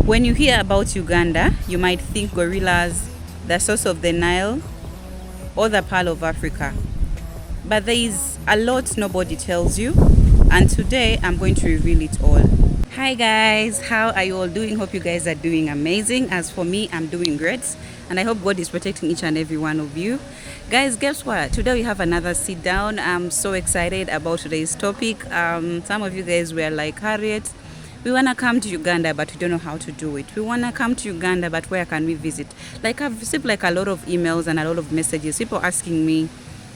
When you hear about Uganda, you might think gorillas, the source of the Nile, or the Pearl of Africa. But there is a lot nobody tells you, and today I'm going to reveal it all. Hi guys, how are you all doing? Hope you guys are doing amazing. As for me, I'm doing great, and I hope God is protecting each and every one of you. Guys, guess what? Today we have another sit down. I'm so excited about today's topic. Some of you guys were like, Harriet, we want to come to Uganda, but we don't know how to do it. We want to come to Uganda, but where can we visit? Like, I've received like a lot of emails and a lot of messages, people asking me,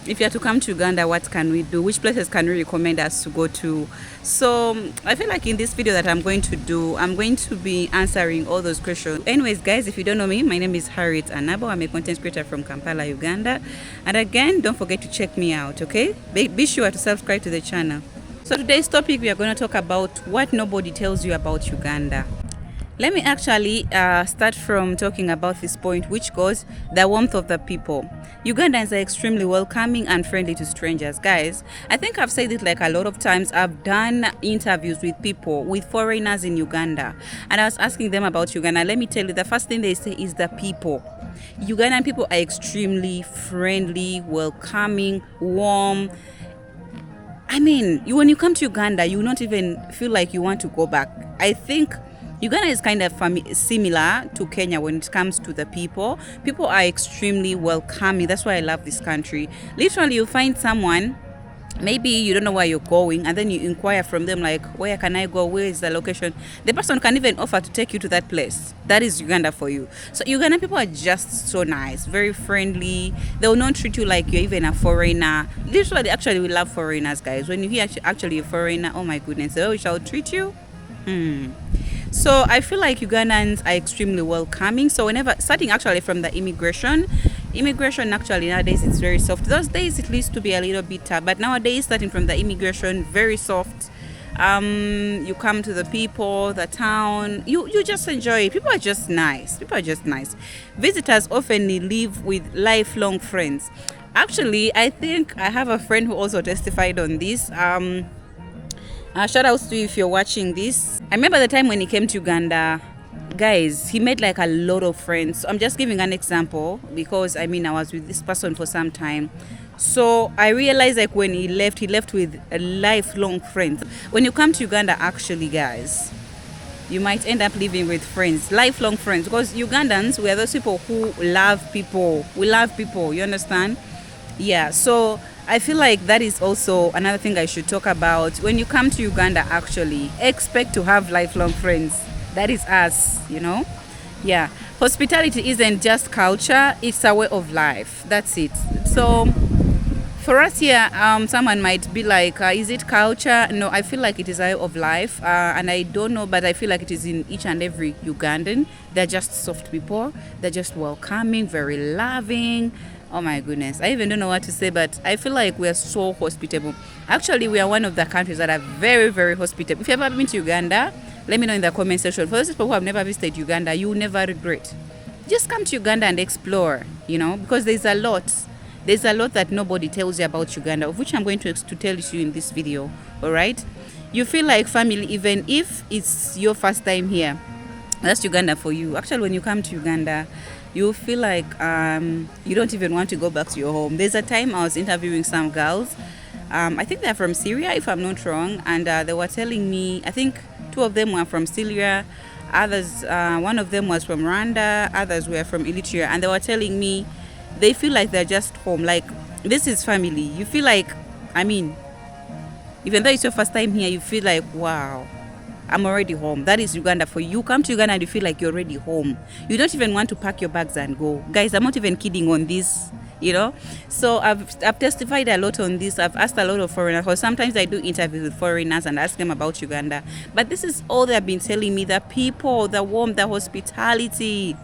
if you are to come to Uganda, what can we do? Which places can you recommend us to go to? So I feel like in this video that I'm going to do, I'm going to be answering all those questions. Anyways, guys, if you don't know me, my name is Harriet Anabo. I'm a content creator from Kampala, Uganda. And again, don't forget to check me out, okay? Be sure to subscribe to the channel. So today's topic, we are going to talk about what nobody tells you about Uganda. Let me actually start from talking about this point, which goes the warmth of the people. Ugandans are extremely welcoming and friendly to strangers. Guys, I think I've said it like a lot of times. I've done interviews with people, with foreigners in Uganda, and I was asking them about Uganda. Let me tell you, the first thing they say is the people. Ugandan people are extremely friendly, welcoming, warm. I mean, when you come to Uganda, you will not even feel like you want to go back. I think Uganda is kind of similar to Kenya when it comes to the people. People are extremely welcoming. That's why I love this country. Literally, you find someone, maybe you don't know where you're going, and then you inquire from them like, where can I go? Where is the location? The person can even offer to take you to that place. That is Uganda for you. So Ugandan people are just so nice, very friendly. They will not treat you like you're even a foreigner. Literally, actually, we love foreigners, guys. When you hear actually a foreigner, oh my goodness, oh, we shall treat you. So I feel like Ugandans are extremely welcoming. So whenever, starting actually from the immigration actually nowadays it's very soft. Those days it used to be a little bit tough, but nowadays starting from the immigration, very soft. You come to the people, the town, you just enjoy it. People are just nice. Visitors often live with lifelong friends. Actually, I think I have a friend who also testified on this. Shout out to you if you're watching this. I remember the time when he came to Uganda, guys, he made like a lot of friends. So I'm just giving an example because I was with this person for some time. So I realized like when he left with a lifelong friends. When you come to Uganda, actually, guys, you might end up living with friends, lifelong friends, because Ugandans, we are those people who love people. We love people, you understand? Yeah, so I feel like that is also another thing I should talk about. When you come to Uganda, actually, expect to have lifelong friends. That is us, you know? Yeah. Hospitality isn't just culture, it's a way of life. That's it. So for us here, someone might be like, is it culture? No, I feel like it is a way of life. And I don't know, but I feel like it is in each and every Ugandan. They're just soft people. They're just welcoming, very loving. Oh my goodness, I even don't know what to say, but I feel like we are so hospitable. Actually, we are one of the countries that are very, very hospitable. If you've ever been to Uganda, let me know in the comment section. For those people who have never visited Uganda, you will never regret. Just come to Uganda and explore, you know, because there's a lot that nobody tells you about Uganda, of which I'm going to tell you in this video. All right, you feel like family even if it's your first time here. That's Uganda for you. Actually, when you come to Uganda, you feel like you don't even want to go back to your home. There's a time I was interviewing some girls. I think they're from Syria, if I'm not wrong. And they were telling me, I think two of them were from Syria. Others, one of them was from Rwanda. Others were from Eritrea. And they were telling me they feel like they're just home. Like, this is family. You feel like, even though it's your first time here, you feel like, wow, I'm already home. That is Uganda for you. You come to Uganda and you feel like you're already home. You don't even want to pack your bags and go. Guys, I'm not even kidding on this, you know. So I've testified a lot on this. I've asked a lot of foreigners, because sometimes I do interviews with foreigners and ask them about Uganda. But this is all they've been telling me: the people, the warmth, the hospitality,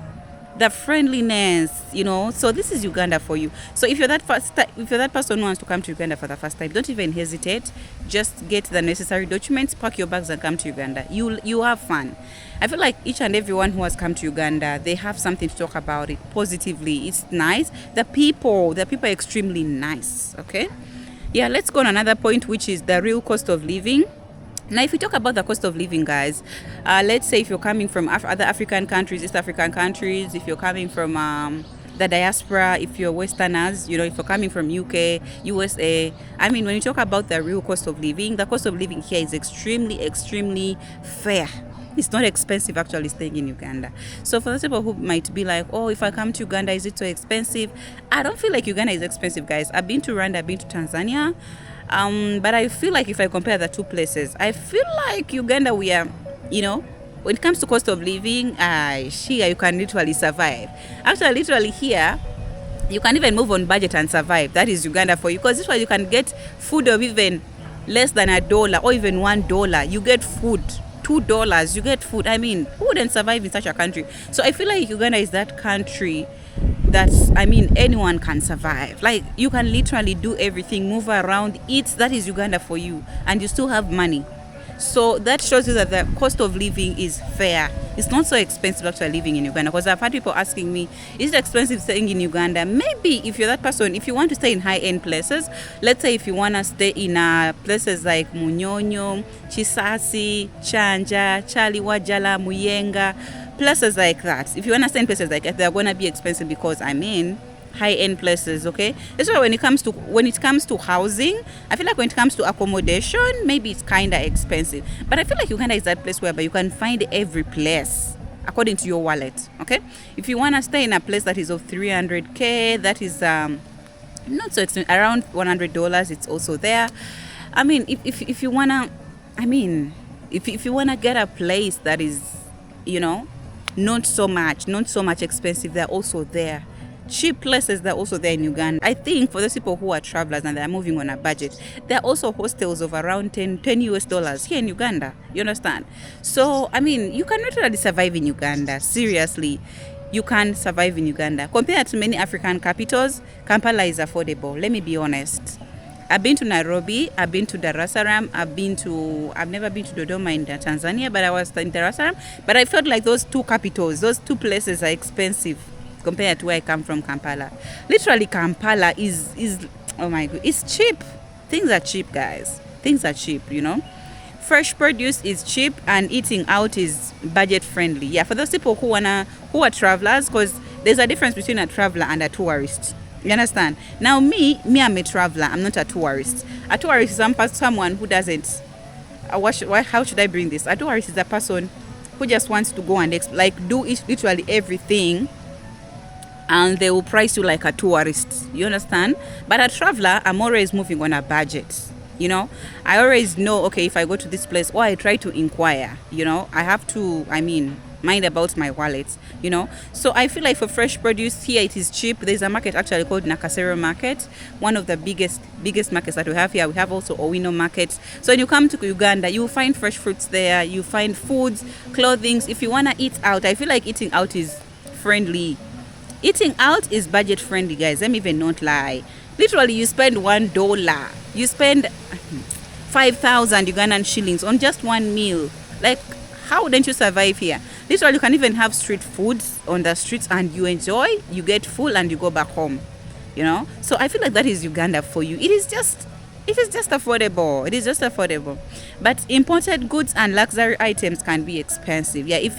the friendliness, you know. So this is Uganda for you. So if you're that person who wants to come to Uganda for the first time, don't even hesitate. Just get the necessary documents, pack your bags and come to Uganda. You have fun. I feel like each and everyone who has come to Uganda, they have something to talk about it positively. It's nice. The people are extremely nice. Okay, yeah, let's go on another point, which is the real cost of living. Now, if we talk about the cost of living, guys, let's say if you're coming from other African countries, East African countries, if you're coming from the diaspora, if you're Westerners, you know, if you're coming from UK, USA, I mean, when you talk about the real cost of living, the cost of living here is extremely, extremely fair. It's not expensive actually staying in Uganda. So for those people who might be like, oh, if I come to Uganda, is it so expensive? I don't feel like Uganda is expensive, guys. I've been to Rwanda, I've been to Tanzania. But I feel like if I compare the two places, I feel like Uganda, we are, you know, when it comes to cost of living, here you can literally survive. Actually, literally here, you can even move on budget and survive. That is Uganda for you, because this way you can get food of even less than $1 or even $1. You get food. $2, you get food. I mean, who wouldn't survive in such a country? So I feel like Uganda is that country that, I mean, anyone can survive. Like, you can literally do everything, move around, eat. That is Uganda for you, and you still have money. So that shows you that the cost of living is fair. It's not so expensive actually living in Uganda, because I've had people asking me, is it expensive staying in Uganda? Maybe if you're that person, if you want to stay in high-end places, let's say if you want to stay in places like Munyonyo, Chisasi, Chanja, Chaliwajala, Muyenga, places like that. If you want to stay in places like that, they're going to be expensive because, I mean, high-end places, okay? That's why when it comes to housing, I feel like when it comes to accommodation, maybe it's kind of expensive. But I feel like Uganda is that place where you can find every place according to your wallet, okay? If you want to stay in a place that is of 300K, that is not so expensive, around $100, it's also there. I mean, if you want to, I mean, if you want to get a place that is, you know, not so much expensive, they're also there. Cheap places, they're also there in Uganda. I think for those people who are travelers and they're moving on a budget, there are also hostels of around $10 US here in Uganda. You understand? So, I mean, you can literally survive in Uganda. Seriously, you can survive in Uganda. Compared to many African capitals, Kampala is affordable. Let me be honest. I've been to Nairobi, I've been to Dar es Salaam, I've never been to Dodoma in Tanzania, but I was in Dar es Salaam. But I felt like those two capitals, those two places are expensive compared to where I come from, Kampala. Literally, Kampala is oh my god, it's cheap. Things are cheap, guys. Things are cheap, you know. Fresh produce is cheap and eating out is budget friendly. Yeah, for those people who are travelers, because there's a difference between a traveler and a tourist. You understand? Now, me, I'm a traveler. I'm not a tourist. A tourist is someone who doesn't. How should I bring this? A tourist is a person who just wants to go and do literally everything, and they will price you like a tourist. You understand? But a traveler, I'm always moving on a budget. You know, I always know, okay, if I go to this place, or I try to inquire, you know, I have to, mind about my wallet, you know. So I feel like for fresh produce here, it is cheap. There's a market actually called Nakasero Market, one of the biggest markets that we have here. We have also Owino Market. So when you come to Uganda, you will find fresh fruits there. You find foods, clothing. If you want to eat out, I feel like eating out is friendly. Eating out is budget friendly, guys. Let me even not lie. Literally, you spend $1. You spend 5,000 Ugandan shillings on just one meal. Like, how wouldn't you survive here? Literally, you can even have street foods on the streets and you enjoy, you get full and you go back home, you know. So I feel like that is Uganda for you. It is just affordable. It is just affordable. But imported goods and luxury items can be expensive. Yeah, if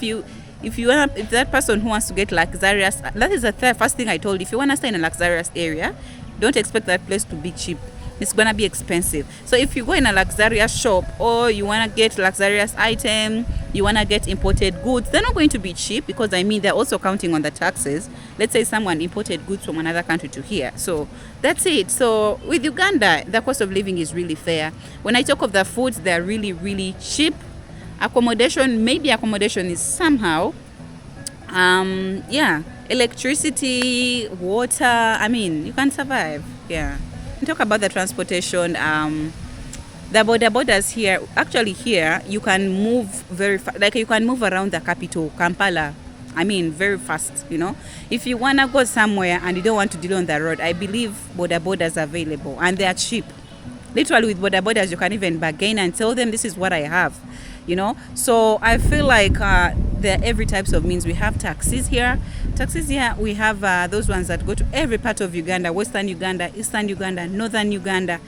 that person who wants to get luxurious, that is the first thing I told you. If you want to stay in a luxurious area, don't expect that place to be cheap. It's gonna be expensive. So if you go in a luxurious shop, or you wanna get luxurious item, you wanna get imported goods, they're not going to be cheap, because they're also counting on the taxes. Let's say someone imported goods from another country to here. So that's it. So with Uganda, the cost of living is really fair. When I talk of the foods, they're really, really cheap. Accommodation is somehow, electricity, water, you can survive. Yeah. Talk about the transportation, the borders here. Actually here you can move very fast. Like, you can move around the capital, Kampala, very fast, you know. If you want to go somewhere and you don't want to deal on the road, I believe borders are available and they are cheap. Literally, with borders you can even bargain and tell them, this is what I have, you know. So I feel like there are every types of means. We have taxis here. We have those ones that go to every part of Uganda: Western Uganda, Eastern Uganda, Northern Uganda.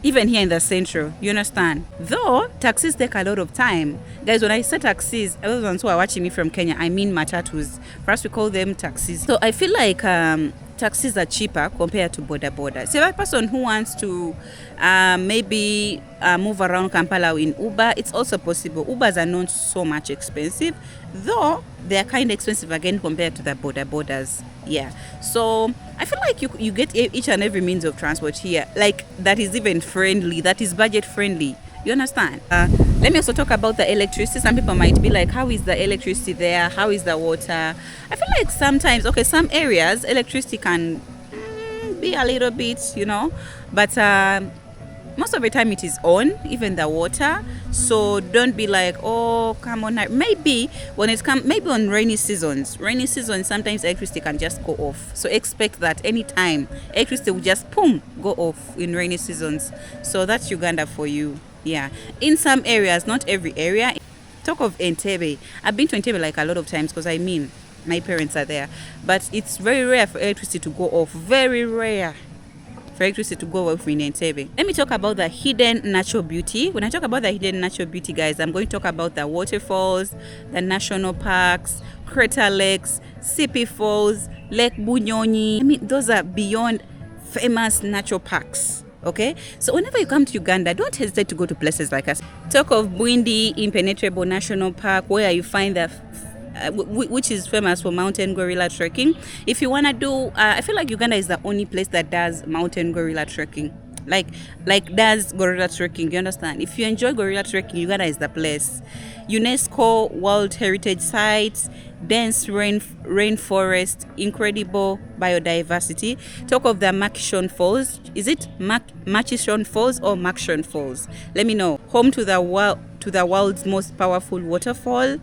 even here in the central, you understand? Though taxis take a lot of time. Guys, when I say taxis, those ones who are watching me from Kenya, I mean matatus. For us, we call them taxis. So I feel like taxis are cheaper compared to boda. So a person who wants to maybe move around Kampala in Uber, it's also possible. Ubers are not so much expensive, though they are kind of expensive again compared to the borders. Yeah, so I feel like you get each and every means of transport here, like that is even friendly, that is budget friendly. You understand? Let me also talk about the electricity. Some people might be like, how is the electricity there? How is the water? I feel like sometimes, okay, some areas electricity can be a little bit, but most of the time it is on, even the water. So don't be like, oh, come on. Maybe maybe on rainy seasons sometimes electricity can just go off. So expect that anytime electricity will just go off in rainy seasons. So that's Uganda for you. Yeah, in some areas, not every area. Talk of Entebbe. I've been to Entebbe like a lot of times because my parents are there, but it's very rare for electricity to go off. Very rare for electricity to go off in Entebbe. Let me talk about the hidden natural beauty. When I talk about the hidden natural beauty, guys, I'm going to talk about the waterfalls, the national parks, crater lakes, Sipi Falls, Lake Bunyonyi. I mean, those are beyond famous natural parks. Okay, so whenever you come to Uganda, don't hesitate to go to places like us. Talk of Bwindi Impenetrable National Park, where you find the which is famous for mountain gorilla trekking. If you want to do, I feel like Uganda is the only place that does mountain gorilla trekking. Like does gorilla trekking, you understand? If you enjoy gorilla trekking, Uganda is the place. UNESCO World Heritage Sites, dense rainforest, incredible biodiversity. Talk of the Machishon Falls. Is it Machishon Falls or Machishon Falls? Let me know. Home to the world's most powerful waterfall.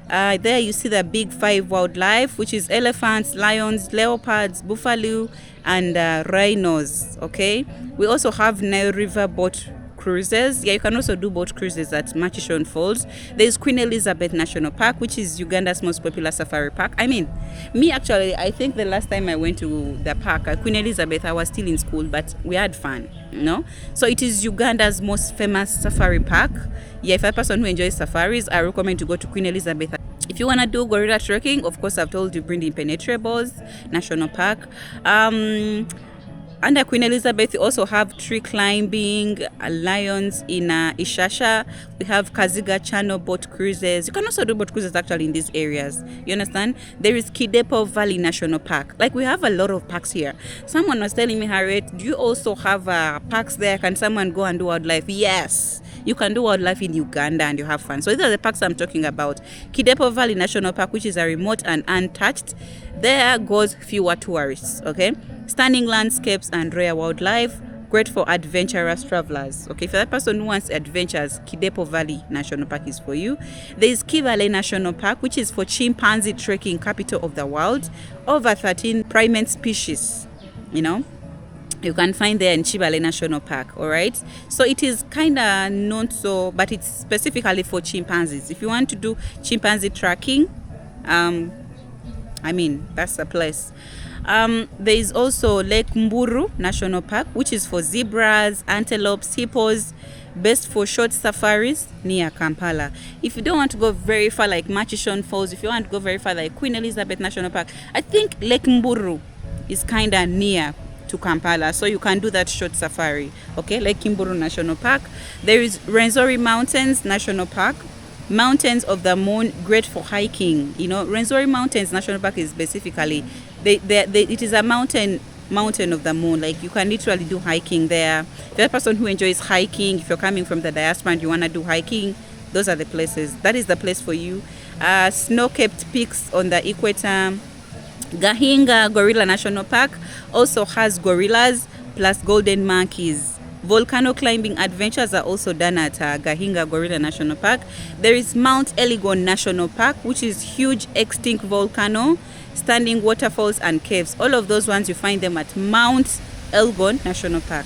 There you see the big 5 wildlife, which is elephants, lions, leopards, buffalo, and rhinos. Okay, we also have Nile River boat cruises. Yeah, you can also do boat cruises at Machishon Falls. There's Queen Elizabeth National Park, which is Uganda's most popular safari park. I mean, I think the last time I went to the park at Queen Elizabeth, I was still in school, but we had fun, So it is Uganda's most famous safari park. Yeah, if a person who enjoys safaris, I recommend to go to Queen Elizabeth. If you want to do gorilla trekking, of course, I've told you, bring the Impenetrables National Park. Under Queen Elizabeth, we also have tree climbing, lions in Ishasha. We have Kaziga Channel boat cruises. You can also do boat cruises actually in these areas. You understand? There is Kidepo Valley National Park. Like, we have a lot of parks here. Someone was telling me, Harriet, do you also have parks there? Can someone go and do wildlife? Yes. You can do wildlife in Uganda and you have fun. So these are the parks I'm talking about. Kidepo Valley National Park, which is a remote and untouched. There goes fewer tourists, okay? Stunning landscapes and rare wildlife, great for adventurous travelers. Okay, for that person who wants adventures, Kidepo Valley National Park is for you. There is Kivale National Park, which is for chimpanzee trekking, capital of the world. Over 13 primate species, you can find there in Kivale National Park. All right, so it is kind of not so, but it's specifically for chimpanzees. If you want to do chimpanzee tracking, that's a place. There is also Lake Mburu National Park, which is for zebras, antelopes, hippos, best for short safaris near Kampala. If you don't want to go very far like Machishon Falls, if you want to go very far like Queen Elizabeth National Park, I think Lake Mburu is kind of near to Kampala, so you can do that short safari. Okay, Lake Mburu National Park. There is Rwenzori Mountains National Park, Mountains of the Moon, great for hiking. Rwenzori Mountains National Park is specifically, it is a mountain of the moon. Like, you can literally do hiking there. If you're a person who enjoys hiking, if you're coming from the diaspora and you want to do hiking, those are the places. That is the place for you. Snow-capped peaks on the equator. Gahinga Gorilla National Park also has gorillas plus golden monkeys. Volcano climbing adventures are also done at Gahinga Gorilla National Park. There is Mount Elgon National Park, which is huge extinct volcano, standing waterfalls and caves. All of those ones, you find them at Mount Elgon National Park.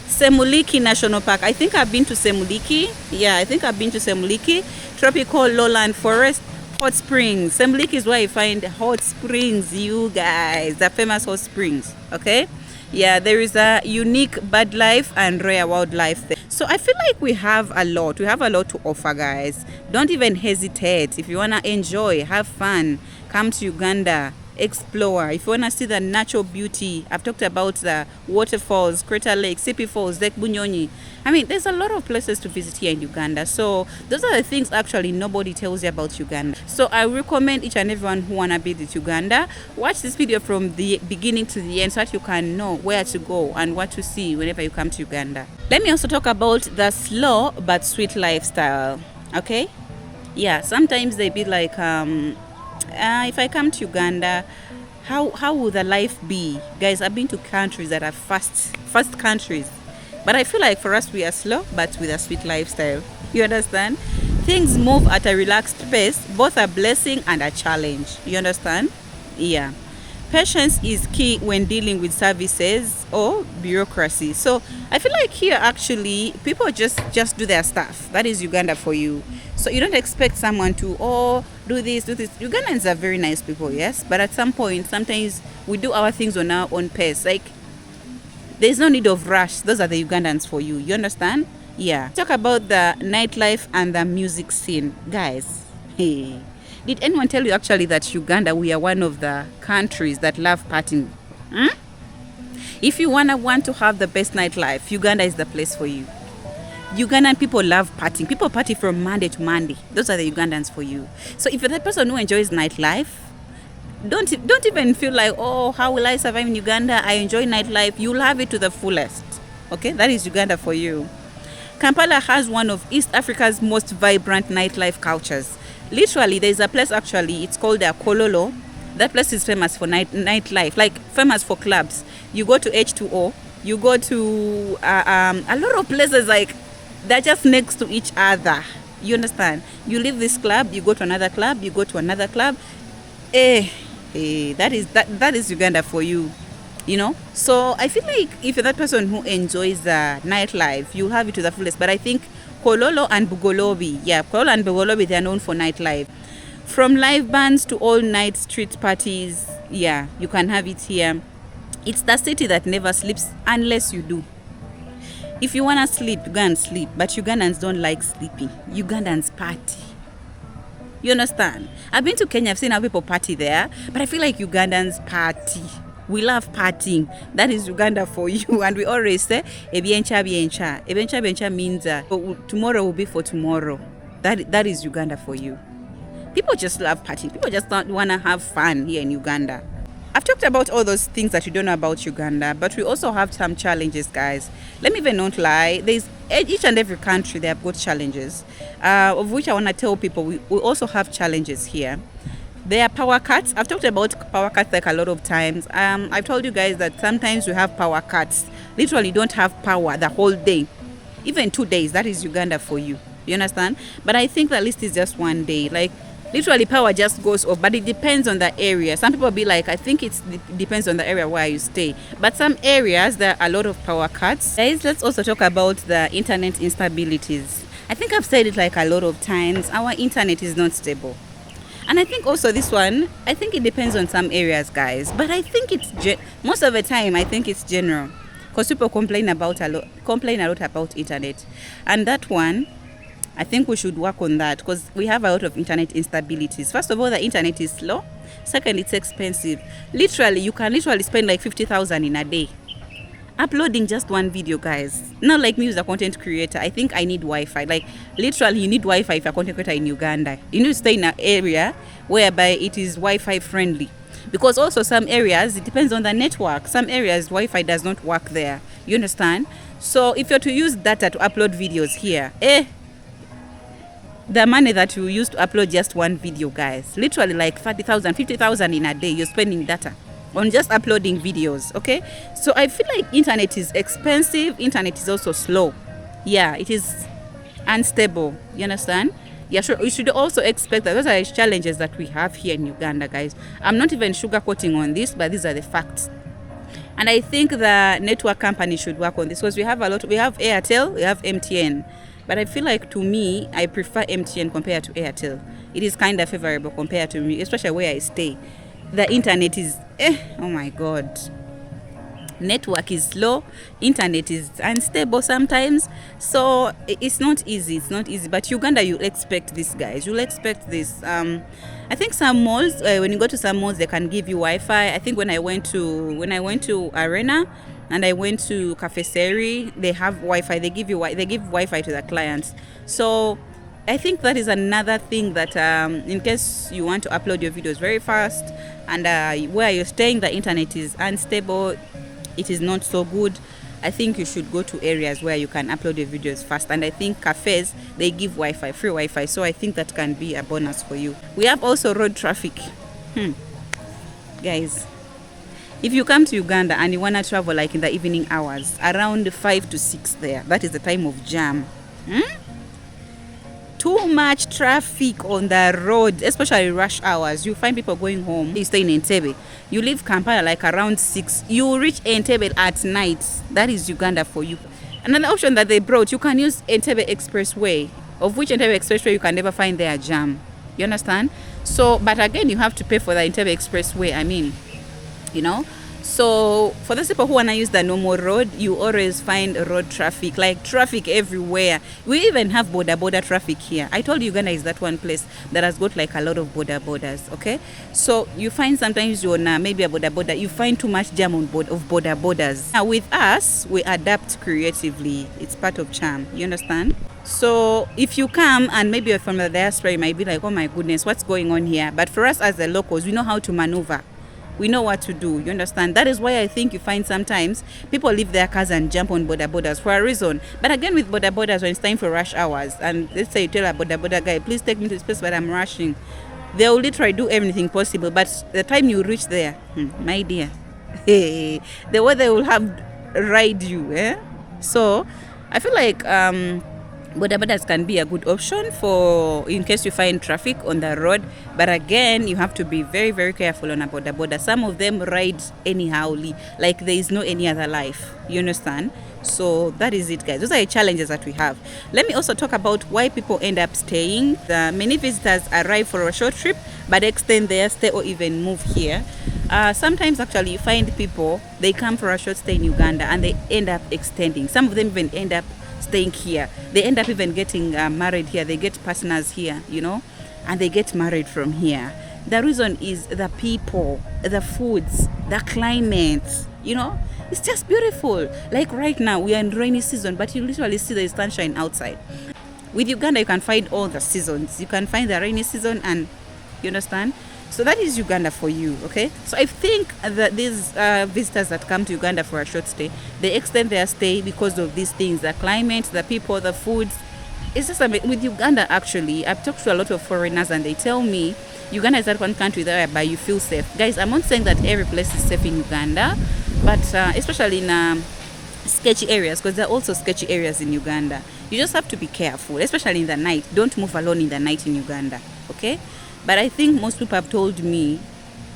Semuliki National Park. I think I've been to Semuliki. Yeah, I think I've been to Semuliki. Tropical lowland forest. Hot springs. Semuliki is where you find hot springs, you guys. The famous hot springs. Okay. Yeah, there is a unique bird life and rare wildlife there. So I feel like we have a lot. We have a lot to offer, guys. Don't even hesitate. If you want to enjoy, have fun, come to Uganda, explore. If you want to see the natural beauty, I've talked about the waterfalls, Crater Lake, Sipi Falls, Lake Bunyonyi. I mean, there's a lot of places to visit here in Uganda. So those are the things actually nobody tells you about Uganda. So I recommend each and everyone who want to visit Uganda, watch this video from the beginning to the end so that you can know where to go and what to see whenever you come to Uganda. Let me also talk about the slow but sweet lifestyle. Okay? Yeah, sometimes they be like, if I come to Uganda, how will the life be? Guys, I've been to countries that are fast countries. But I feel like for us, we are slow, but with a sweet lifestyle. You understand? Things move at a relaxed pace, both a blessing and a challenge. You understand? Yeah. Patience is key when dealing with services or bureaucracy. So I feel like here actually people just do their stuff. That is Uganda for you. So you don't expect someone to do this. Ugandans are very nice people, yes, but at some point sometimes we do our things on our own pace. Like there's no need of rush. Those are the Ugandans for you. You understand? Yeah. Talk about the nightlife and the music scene, guys. Hey. Did anyone tell you actually that Uganda, we are one of the countries that love partying? If you want to have the best nightlife, Uganda is the place for you. Ugandan people love partying. People party from Monday to Monday. Those are the Ugandans for you. So if you're that person who enjoys nightlife, don't even feel like, oh, how will I survive in Uganda? I enjoy nightlife. You'll have it to the fullest. Okay, that is Uganda for you. Kampala has one of East Africa's most vibrant nightlife cultures. Literally, there's a place actually, it's called Kololo. That place is famous for nightlife, like famous for clubs. You go to H2O, you go to a lot of places, like they're just next to each other. You understand? You leave this club, you go to another club, you go to another club. That is Uganda for you. You know, so I feel like if you're that person who enjoys the nightlife, you'll have it to the fullest. But I think Kololo and Bugolobi, they are known for nightlife. From live bands to all-night street parties, yeah, you can have it here. It's the city that never sleeps unless you do. If you want to sleep, you go and sleep. But Ugandans don't like sleeping. Ugandans party. You understand? I've been to Kenya, I've seen how people party there. But I feel like Ugandans party. We love partying. That is Uganda for you. And we always say, Ebiencha, biencha. Ebiencha, biencha means tomorrow will be for tomorrow. That is Uganda for you. People just love partying. People just don't want to have fun here in Uganda. I've talked about all those things that you don't know about Uganda, but we also have some challenges, guys. Let me even not lie. There's each and every country, they have got challenges, of which I want to tell people we also have challenges here. There are power cuts. I've talked about power cuts like a lot of times. I've told you guys that sometimes we have power cuts. Literally don't have power the whole day. Even 2 days, that is Uganda for you. You understand? But I think the list is just 1 day. Like, literally power just goes off. But it depends on the area. Some people be like, I think it depends on the area where you stay. But some areas, there are a lot of power cuts. Guys, let's also talk about the internet instabilities. I think I've said it like a lot of times. Our internet is not stable. And I think also this one, I think it depends on some areas, guys. But I think it's most of the time, I think it's general, because people complain a lot about internet. And that one, I think we should work on that, because we have a lot of internet instabilities. First of all, the internet is slow. Second, it's expensive. Literally, you can spend like 50,000 in a day uploading just one video, guys. Not like me as a content creator. I think I need Wi-Fi. Like, literally, you need Wi-Fi if you're a content creator in Uganda. You need to stay in an area whereby it is Wi-Fi friendly. Because also some areas, it depends on the network. Some areas, Wi-Fi does not work there. You understand? So if you're to use data to upload videos here, the money that you use to upload just one video, guys, literally like 30,000, 50,000 in a day, you're spending data on just uploading videos. Okay, so I feel like internet is expensive. Internet is also slow. Yeah, it is unstable. You understand? Yeah, sure. We should also expect that those are challenges that we have here in Uganda, guys. I'm not even sugarcoating on this, but these are the facts. And I think the network company should work on this, because we have Airtel, we have MTN. But I feel like, to me, I prefer MTN compared to Airtel. It is kind of favorable compared to me, especially where I stay. The internet is, oh my God. network is slow, internet is unstable sometimes, so it's not easy. But Uganda, you'll expect this, guys. You'll expect this. I think some malls, when you go to some malls, they can give you Wi-Fi. I think when I went to Arena and I went to Cafe Seri, they have Wi-Fi. They give Wi-Fi to the clients. So I think that is another thing that in case you want to upload your videos very fast and where you're staying the internet is unstable, it is not so good, I think you should go to areas where you can upload your videos fast. And I think cafes, they give Wi-Fi, free Wi-Fi, so I think that can be a bonus for you. We have also road traffic. Guys, if you come to Uganda and you want to travel like in the evening hours, around 5 to 6 there, that is the time of jam. Too much traffic on the road, especially rush hours. You find people going home. You stay in Entebbe. You leave Kampala like around 6. You reach Entebbe at night. That is Uganda for you. Another option that they brought, you can use Entebbe Expressway, of which Entebbe Expressway you can never find their jam. You understand? So, but again, you have to pay for the Entebbe Expressway. I mean, you know. So for those people who want to use the normal road, you always find road traffic, like traffic everywhere. We even have border traffic here. I told you Uganda is that one place that has got like a lot of borders, okay? So you find sometimes you're on maybe a border, you find too much jam on borders. Now with us, we adapt creatively. It's part of charm, you understand? So if you come and maybe you're from the diaspora, you might be like, oh my goodness, what's going on here? But for us as the locals, we know how to maneuver. We know what to do, you understand? That is why I think you find sometimes people leave their cars and jump on borders for a reason. But again, with borders, when it's time for rush hours, and let's say you tell a border guy, please take me to this place where I'm rushing, they will literally do everything possible. But the time you reach there, my dear, the way they will have ride you, So I feel like borders can be a good option for in case you find traffic on the road. But again, you have to be very, very careful on a border. Some of them ride anyhowly, like there is no any other life. You understand? So that is it, guys. Those are the challenges that we have. Let me also talk about why people end up staying. Many visitors arrive for a short trip but extend their stay or even move here. Sometimes actually you find people, they come for a short stay in Uganda and they end up extending. Some of them even end up staying here. They end up even getting married here. They get partners here, you know, and they get married from here. The reason is the people, the foods, the climate, you know. It's just beautiful. Like right now, we are in rainy season, but you literally see the sunshine outside. With Uganda, you can find all the seasons. You can find the rainy season, and you understand? So that is Uganda for you, okay? So I think that these visitors that come to Uganda for a short stay, they extend their stay because of these things, the climate, the people, the foods. It's just with Uganda, actually, I've talked to a lot of foreigners and they tell me Uganda is that one country whereby you feel safe. Guys, I'm not saying that every place is safe in Uganda, but especially in sketchy areas, because there are also sketchy areas in Uganda. You just have to be careful, especially in the night. Don't move alone in the night in Uganda, okay? But I think most people have told me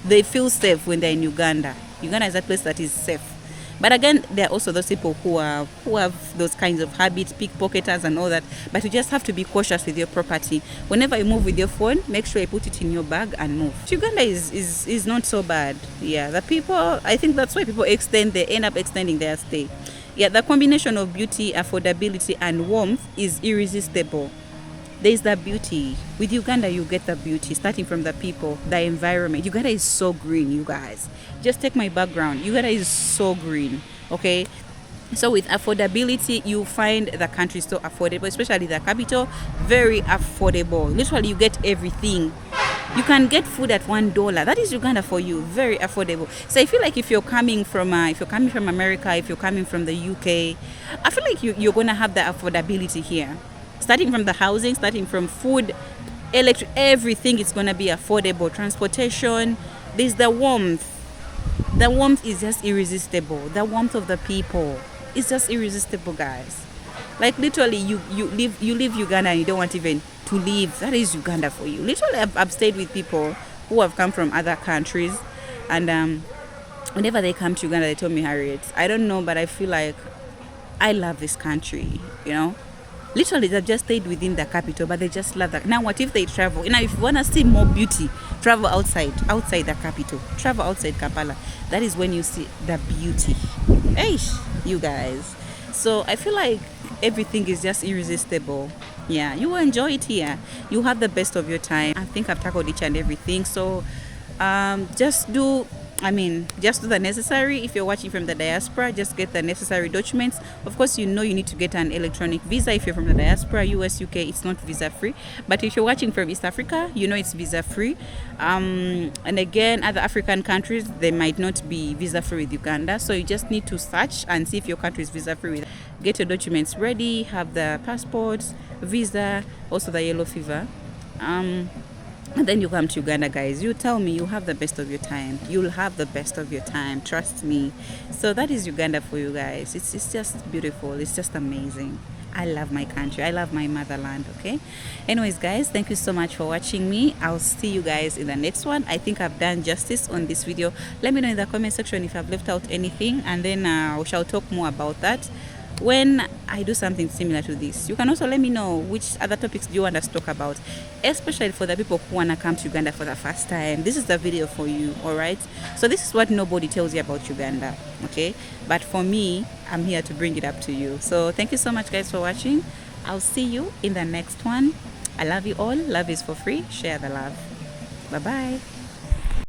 they feel safe when they're in Uganda. Uganda is a place that is safe. But again, there are also those people who have those kinds of habits, pickpocketers and all that. But you just have to be cautious with your property. Whenever you move with your phone, make sure you put it in your bag and move. Uganda is not so bad. Yeah, the people, I think that's why people they end up extending their stay. Yeah, the combination of beauty, affordability and warmth is irresistible. There's the beauty. With Uganda, you get the beauty, starting from the people, the environment. Uganda is so green, you guys. Just take my background. Uganda is so green, okay? So with affordability, you find the country so affordable, especially the capital, very affordable. Literally, you get everything. You can get food at $1. That is Uganda for you, very affordable. So I feel like if you're coming from America, if you're coming from the UK, I feel like you're gonna have the affordability here. Starting from the housing, starting from food, electric, everything is going to be affordable. Transportation, there's the warmth. The warmth is just irresistible. The warmth of the people is just irresistible, guys. Like literally, you leave Uganda and you don't want even to leave. That is Uganda for you. Literally, I've stayed with people who have come from other countries, and whenever they come to Uganda, they told me, Harriet, I don't know, but I feel like I love this country, you know. Literally, they just stayed within the capital, but they just love that. Now, what if they travel? You know, if you want to see more beauty, travel outside the capital. Travel outside Kampala. That is when you see the beauty. Hey, you guys. So I feel like everything is just irresistible. Yeah, you will enjoy it here. You have the best of your time. I think I've tackled each and everything. So just do the necessary. If you're watching from the diaspora, just get the necessary documents. Of course, you need to get an electronic visa. If you're from the diaspora, US, UK, it's not visa free. But if you're watching from East Africa, it's visa free. And again, other African countries, they might not be visa free with Uganda. So you just need to search and see if your country is visa free. Get your documents ready, have the passports, visa, also the yellow fever. And then you come to Uganda, guys. You tell me, you have the best of your time. You'll have the best of your time. Trust me. So that is Uganda for you guys. It's just beautiful. It's just amazing. I love my country. I love my motherland, okay? Anyways, guys, thank you so much for watching me. I'll see you guys in the next one. I think I've done justice on this video. Let me know in the comment section if I've left out anything, and then we shall talk more about that when I do something similar to this. You can also let me know which other topics do you want us to talk about, especially for the people who want to come to Uganda for the first time. This is the video for you, all right? So this is what nobody tells you about Uganda, okay? But for me, I'm here to bring it up to you. So thank you so much, guys, for watching. I'll see you in the next one. I love you all. Love is for free. Share the love. Bye-bye.